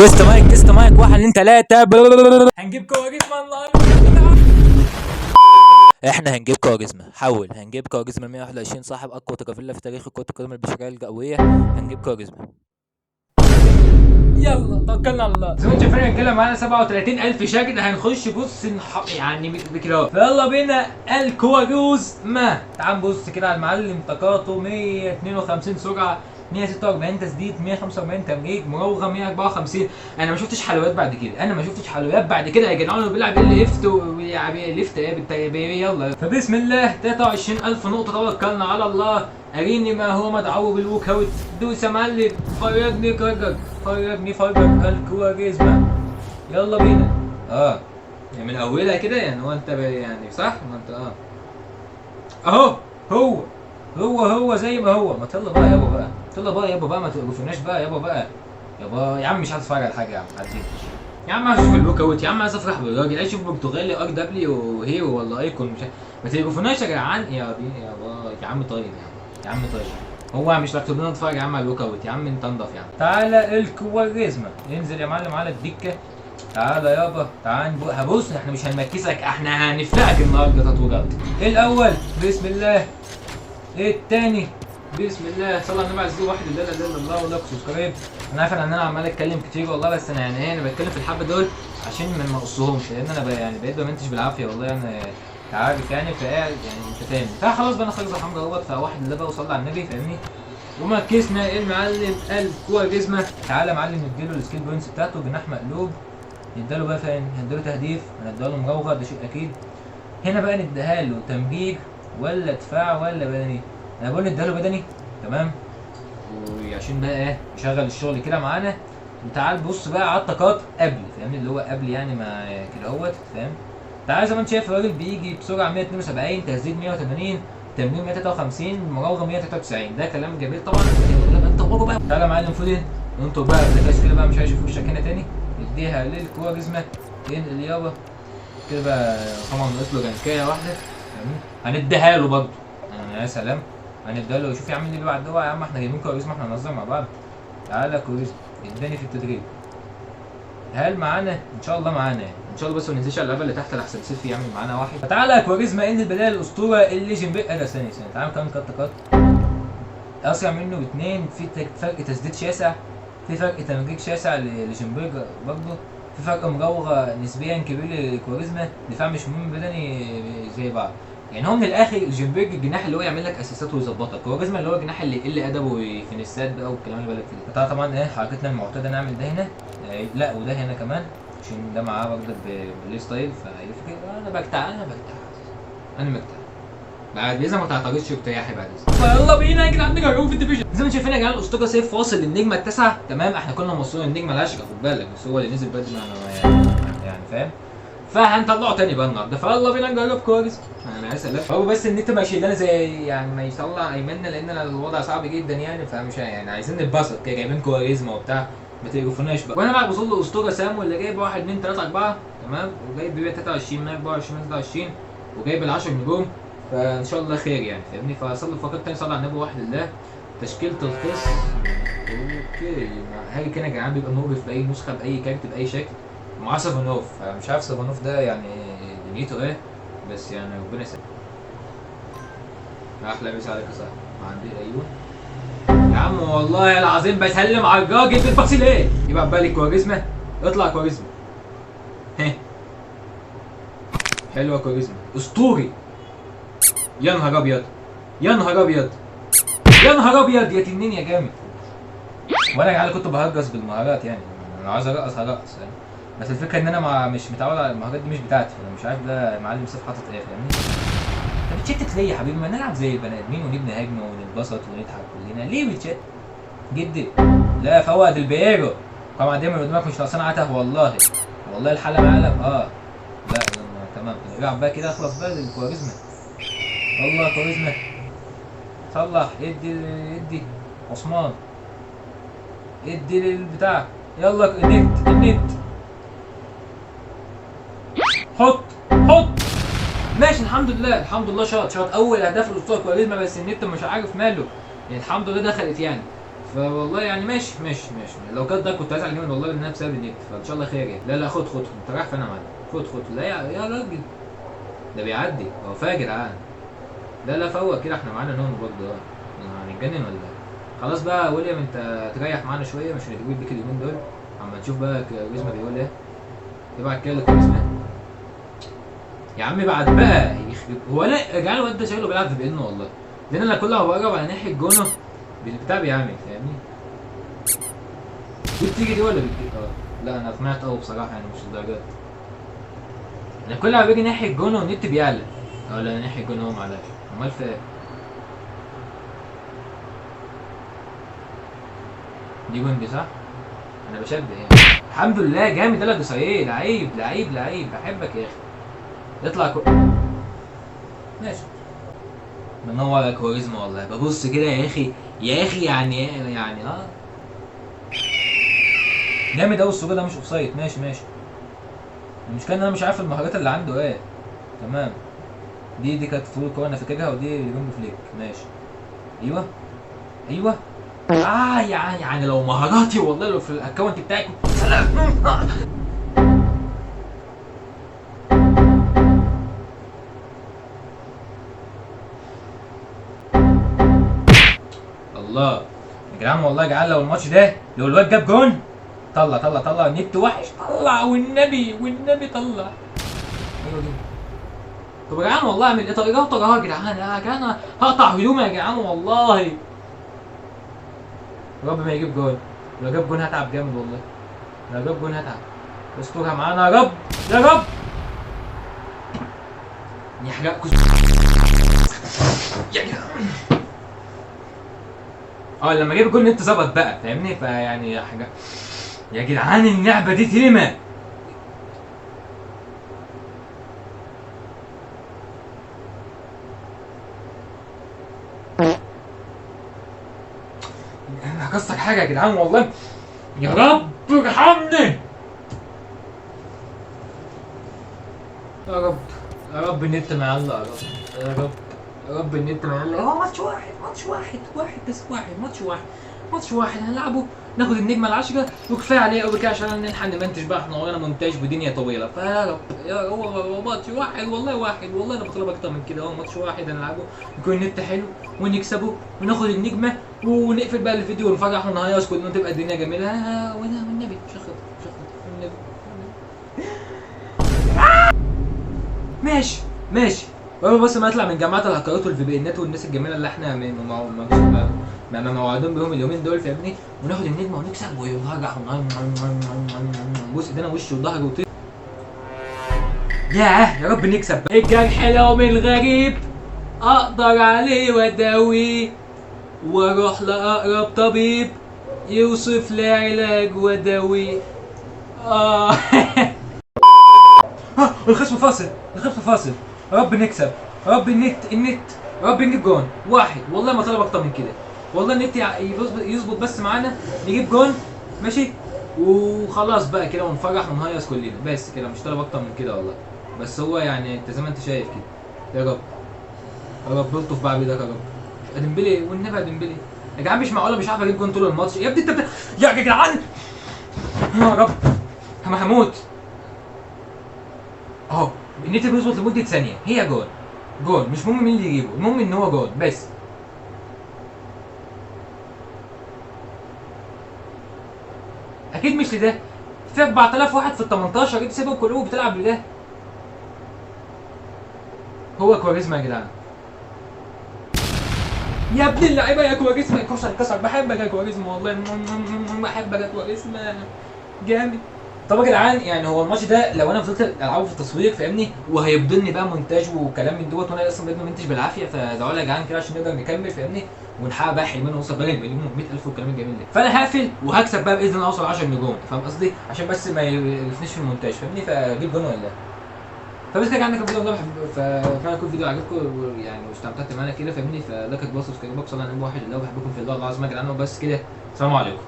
تيست مايك 1 2 3. هنجيب كواريزما احنا هنجيب كواريزما هنجيب كواريزما 121 صاحب اقوى تكافيلا في تاريخ كرة القدم البشرية الجوية. هنجيب كواريزما. يلا توكلنا على الله. زي ما انتم شايفين يا رجاله معانا 37000 شاكر. هنخش بص يعني بكده. فيلا بينا الكواريزما. تعال نبص كده على المعلم. طاقاته 152 سرعه، 146 تسديد، 145 تمرير، مراوغه 154. انا ما شفتش حلويات بعد كده، يا جدعان. هو بيلعب ليفت ليفت ايه يلا. فبسم الله 23000 نقطه. توكلنا على الله. اريني ما هو مدعو بالوك اوت. دوس يا معلم. فرجني الكواريزما. يلا بينا. يعني من اولها كده يعني. هو انت يعني صح؟ ما انت اهو. هو زي ما هو. ما يلا بقى يابا ما تقرفناش بقى يابا يا عم مش عايز اتفرج على حاجه يا عم. عايزين يا عم عايز اشوف الوك اوت يا عم. عايز افرح بالراجل. عايز اشوف برتغالي ار دبليو هيرو ولا ايكون. مش ما تقرفناش يا جدعان. يا عم طيب يا عم طيب. هو مش مكتوب لنا نتفرج يا عم على الوك اوت يا عم. انت انضف يا عم. تعالى الكواريزما. انزل يا معلم على الدكه. تعالى يابا تعال. هبص احنا مش هنمكسك، احنا هنفلقك النهارده تطويرات. الاول بسم الله. الثاني بسم الله. صلى على النبي عليه واحد لا اله الا الله ولا سبسكرايب. انا عارف ان انا عمال اتكلم كتير والله، بس انا يعني انا بتكلم في الحبه دول عشان ما اقصهمش، لان انا يعني بقيت بمنتج بالعافيه والله. انا عارف يعني فقاعد يعني انت فاهم. فخلاص بقى انا خلاص الحمد لله. فواحد الله بقى وصلى على النبي فاهمني. ومركزنا المعلم الكواريزما. تعالى يا معلم نديله السكيل بوينتس بتاعته. جناح مقلوب نديله بقى فين. هنديله تهديف، هنديله مراوغه، ده شيء اكيد. هنا بقى نديها له تمرير ولا دفاع ولا بدني. انا بقول نديها له بدني تمام، وعشان بقى ايه يشغل الشغل كده معانا. وتعال بص بقى على الطاقات قبل فاهمني، اللي هو قبل يعني ما كده اهوت فاهم. تعال زي ما انت شايف الراجل بيجي بسرعه 172، تسديد 180، تمرير 153، مراوغه 193. ده كلام جميل طبعا. انت بقى تعالى يا معلم فودن. وانتوا بقى بلاش كده بقى، مش عايز اشوف وشك هنا تاني. نديها للكواريزما. ينقل يابا كده بقى. طبعا ناقص له جنكايه واحده فاهمني. هنديها له برضه. يا سلام. هنديها له. شوف يا عم اللي بيبعت ده يا عم. احنا جايبين كواريزما، احنا هنهزر مع بعض. تعالى كواريزما اداني في التدريب. هل معانا؟ ان شاء الله معانا ان شاء الله. بس ما ننساش على اللعبه اللي تحت لحسن سيلفي يعمل معانا واحد. فتعالى يا كواريزما ان البدايه الاسطوره الليجن بي. ده ثانيه تعالى كمان كات اسرع منه باثنين. في فرق تسديد شاسع، في فرق تمرير شاسع لجنبرج برضه، في فرق مراوغه نسبيا كبير لكواريزما. دفاع مش مهم بدني زي بعض يعني. هو من الاخر جنبرج الجناح اللي هو يعمل لك اساسات ويظبطك. كواريزما اللي هو الجناح اللي يقل ادبه في نسات بقى والكلام اللي بالك فيه. فطبعا طبعا ايه حركتنا المعتاده نعمل ده هنا. لا وده هنا كمان عشان ده معاه برضه بالبلاي ستايل فيفرق. انا بجتع بعد اذا ما تعترضش وبتريحي بعد اذا. يلا بينا يا جدعان نجرب في الديفيجن. زي ما انتم شايفين يا جدعان الاسطوره سيف واصل للنجمه التاسعه تمام. احنا كنا موصلين النجمه العاشره خد بالك، بس هو اللي نزل بدري يعني فاهم. فهنطلعه تاني بقى النهارده. فيلا بينا نجرب كويس. انا عايز اسال هو بس النت ماشي لنا زي يعني ما يطلع ايماننا، لان الوضع صعب جدا يعني. فمش يعني عايزين نتبسط كده جايبين كواريزما وبتاع. ما تقرفوناش بقى. وانا بقى وصل له اسطوره سامو اللي جايب 1 2 3 4 تمام، وجايب بيبيع 23 124 23 وجايب ال 10 نجوم. فان شاء الله خير يعني فاهمني. فصلي فقط تاني صلى على النبي واحد الله. تشكيله الخصم اوكي. هاجي كده يا جدعان بيبقى مقرف باي نسخه باي كارت باي شكل. ومعاه سافانوف. مش عارف سافانوف ده يعني دنيته ايه، بس يعني ربنا يسلمك. احلى مسا عليك يا صاحبي. ما عندي ايوه يا عم والله العظيم بسلم على الراجل. بتبصي ليه؟ يبقى بالك كواريزما. اطلع كواريزما. حلوه كواريزما اسطوري. يا نهار ابيض يا تنين يا جامد. وانا يعني كنت بهجس بالمهارات يعني. انا عايز ارقص يعني. بس الفكره ان انا مش متعود على المهارات دي، مش بتاعتي. فانا مش عارف ده معلم سيف حاطط ايه فاهمني. انت بتشتت ليه يا حبيبي؟ ما نلعب زي البني ادمين ونبني هجمه ونتبسط ونضحك كلنا. ليه بتشت جدي؟ لا فوق البيرو طبعا دايما قدامك مش ناقصان عته والله. والله الحاله معلم لا تمام. العب بقى كده اخلص بقى الكواريزما. والله كواريزما صلح. ادي عثمان. ادي للبتاع. يلا النت حط ماشي. الحمد لله شاط اول اهداف الاسطوره كواريزما. بس النت مش عارف ماله يعني. الحمد لله دخلت يعني. فوالله يعني ماشي لو كانت ده كنت هزعل جامد والله لانها بسبب النت، فان شاء الله خير يعني. لا خد انت رايح فين يا معلم؟ خد لا يا راجل، ده بيعدي هو فاجر جدعان. لا فوق كده، احنا معانا نون برضه هنتجنن ولا ايه؟ خلاص بقى يا ويليام انت تريح معانا شويه، مش هنتجوز بيك اليومين دول اما نشوف بقى كاريزما بيقول ايه. تبعت كده لكاريزما يا عم بعد بقى يخرب. هو انا يا جدعان الواد ده شكله بيلعب في بي ان والله، لان انا كل ما بقرب على ناحيه جونه البتاع بيعمل فاهمني. دي بتيجي دي ولا بتجي؟ لا انا سمعت بصراحه يعني مش الدرجات. انا كل ما باجي ناحيه جونه والنت بيعلى. لا ناحيه جونه هو معلش. امال في ايه؟ دي جون دي صح؟ انا بشبه يعني. الحمد لله جامد. يلا جوسايه لعيب بحبك يا اخي. يطلع ماشي. منور يا كاريزما والله. ببص كده يا اخي يعني جامد قوي السجود ده، مش اوفسايد. ماشي. المشكله ان انا مش عارف المهارات اللي عنده ايه. تمام. دي كانت فول كوره انا فاكرها، ودي جنب فليك. ماشي. ايوه يعني لو مهاراتي والله لو في الاكونت بتاعي كنت سلام. الله يا جدعان والله يا جدعان لو الماتش ده لو الواد جاب جون طلع النت وحش. طلع والنبي طلع. ايوه دي. طب يا جدعان والله اعمل ايه؟ طريقه يا جدعان هقطع هدومي يا جدعان والله. يا رب ما يجيب جون. لو جاب جون هتعب جامد والله. لو جاب جون هتعب. استرها معانا يا رب يحرقكوا يا جدعان. لما جيب الجول النت ظبط بقى فاهمني، فيعني حاجه يا جدعان اللعبه دي تلمه. انا هكسر حاجه يا جدعان والله. يا رب ارحمني يا رب النت ما يلا يا رب النت ما يلا. هو ماتش واحد هنلعبه ناخد النجمه العشرة وكفايه عليه قوي كده عشان نلحق نمنتج بقى، احنا ورانا مونتاج ودنيا طويله. فيا رب هو ماتش واحد والله انا بطلب اكتر من كده. هو ماتش واحد هنلعبه يكون النت حلو ونكسبه وناخد النجمه ونقفل بقى الفيديو ونفرح ونهيص كلنا تبقى الدنيا جميله. والنبي شخط والنبي. ماشي بس ما يطلع من جامعات الهكرات والفي بي انات والناس الجميله اللي احنا موعدين بيهم اليومين دول فاهمني، وناخد النجمه ونكسب ونرجع بص ايدينا وش وظهر وطير. يا رب نكسب. الجرح لو من غريب اقدر عليه واداويه واروح لاقرب طبيب يوصف لي علاج وداويه. الخصم فاصل. يا رب نكسب. يا رب النت يا رب نجيب جون واحد. والله ما طلب اكتر من كده. والله النت يظبط بس معانا نجيب جون ماشي وخلاص بقى كده ونفرح ونهيص كلنا بس كده. مش طلب اكتر من كده والله. بس هو يعني انت زي ما انت شايف كده. يا رب الطف بقى بيدك يا رب. ديمبلي والنبي يا ديمبلي يا جدعان مش معقوله مش عارف اجيب جون طول الماتش يا ابني انت يا جدعان يا رب هموت اهو. النت بيظبط لمده ثانيه هي جول مش مهم مين اللي يجيبه، المهم ان هو جول بس. اكيد مش لده. في 4000 واحد في ال 18 جيت سيبهم كلهم بتلعب لده. هو كواريزما يا جدعان. يا ابن اللعيبه يا كواريزما كسر. بحبك يا كواريزما والله بحبك يا كواريزما جامد. طب يا جدعان يعني هو الماتش ده لو انا فضلت العبه في التصوير فاهمني وهيفضلني بقى مونتاج وكلام من دوت وانا اصلا بجد منتج بالعافيه، فادعوا لي يا جدعان كده عشان نقدر نكمل فاهمني ونحقق بقى حلمنا ونوصل بقى للمليون و100000 والكلام الجميل ده. فانا هقفل وهكسب بقى باذن الله اوصل 10 نجوم فاهم قصدي، عشان بس ما يلفنيش في المونتاج فاهمني. فاجيب جون ولا لا. فبس كده عندك الفيديو والله ففعلا يكون الفيديو عجبكم يعني واستمتعت معانا كده فاهمني. فلايك بوست وسبسكرايب بوكس. الله انا واحد اللي هو بحبكم في الله العظيم يا جدعان. وبس كده السلام عليكم.